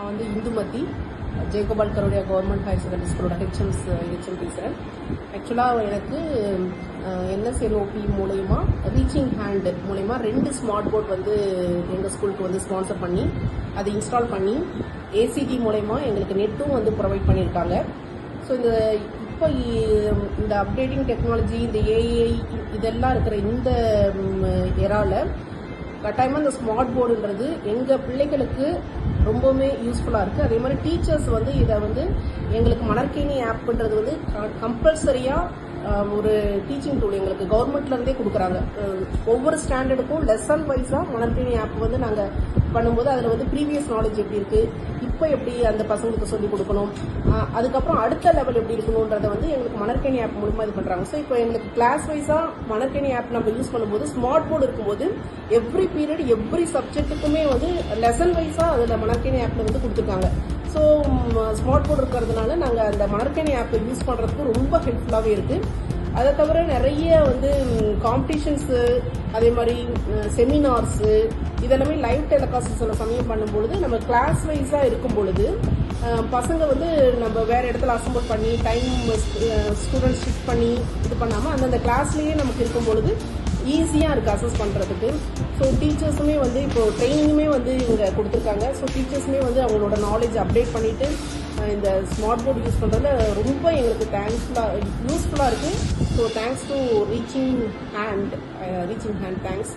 நான் வந்து Indumathi Jayagopal Garodia government higher secondary ஸ்கூலோட ஹெச்எம் பேசுகிறேன். ஆக்சுவலாக எனக்கு என்எஸ்என்ஓபி மூலயமா ரீச்சிங் ஹேண்ட் மூலயமா 2 ஸ்மார்ட் போர்ட் வந்து எங்கள் ஸ்கூலுக்கு வந்து ஸ்பான்சர் பண்ணி அதை இன்ஸ்டால் பண்ணி ஏசிடி மூலயமா எங்களுக்கு நெட்டும் வந்து ப்ரொவைட் பண்ணியிருக்காங்க. ஸோ இப்போ இந்த அப்டேட்டிங் டெக்னாலஜி, இந்த ஏஐ இதெல்லாம் இருக்கிற இந்த எராவில் கட்டாயமாக இந்த ஸ்மார்ட் போர்டுன்றது எங்கள் பிள்ளைகளுக்கு ரொம்பவுமே யூஸ்ஃபுல்லாக இருக்குது. அதே மாதிரி டீச்சர்ஸ் வந்து இதை வந்து எங்களுக்கு மணற்கேணி ஆப்ன்றது வந்து கம்பல்சரியாக ஒரு டீச்சிங் டூல் எங்களுக்கு கவர்மெண்ட்லேருந்தே கொடுக்குறாங்க. ஒவ்வொரு ஸ்டாண்டர்டுக்கும் லெசன் வைஸாக மணற்கேணி ஆப் வந்து நாங்கள் பண்ணும்போது அதில் வந்து ப்ரீவியஸ் நாலேஜ் எப்படி இருக்குது, இப்போ எப்படி அந்த பசங்களுக்கு சொல்லிக் கொடுக்கணும், அதுக்கப்புறம் அடுத்த லெவல் எப்படி இருக்கணுன்றதை வந்து எங்களுக்கு மணற்கேணி ஆப் மூலமாக இது பண்ணுறாங்க. ஸோ இப்போ எங்களுக்கு கிளாஸ் வைஸாக மணற்கேணி ஆப் நம்ம யூஸ் பண்ணும்போது ஸ்மார்ட் போர்டு இருக்கும்போது எவ்ரி பீரியட் எவ்ரி சப்ஜெக்ட்டுக்குமே வந்து லெசன் வைஸாக அதில் மணற்கேணி ஆப்பில் வந்து கொடுத்துருக்காங்க. ஸோ ஸ்மார்ட் போர்டு இருக்கிறதுனால நாங்கள் அந்த மணற்கேணி ஆப்பை யூஸ் பண்ணுறதுக்கு ரொம்ப ஹெல்ப்ஃபுல்லாகவே இருக்குது. அதை தவிர நிறைய வந்து காம்படிஷன்ஸு, அதே மாதிரி செமினார்ஸு இதெல்லாமே லைவ் டெலிகாஸ்ட் சில சமயம் பண்ணும்பொழுது நம்ம கிளாஸ் வைஸாக இருக்கும் பொழுது பசங்க வந்து நம்ம வேறு இடத்துல அசம்பிள் பண்ணி டைம் ஸ்டூடெண்ட்ஸ் ஷிஃப்ட் பண்ணி இது பண்ணாமல் அந்தந்த கிளாஸ்லேயே நமக்கு இருக்கும் பொழுது ஈஸியாக இருக்குது அசஸ் பண்ணுறதுக்கு. ஸோ டீச்சர்ஸுமே வந்து இப்போது ட்ரைனிங்குமே வந்து இவங்க கொடுத்துருக்காங்க. ஸோ டீச்சர்ஸுமே வந்து அவங்களோட நாலேஜ் அப்டேட் பண்ணிவிட்டு இந்த ஸ்மார்ட் போர்டு யூஸ் பண்ணுறதுல ரொம்ப எங்களுக்கு யூஸ்ஃபுல்லாக இருக்குது. So thanks to reaching hand thanks.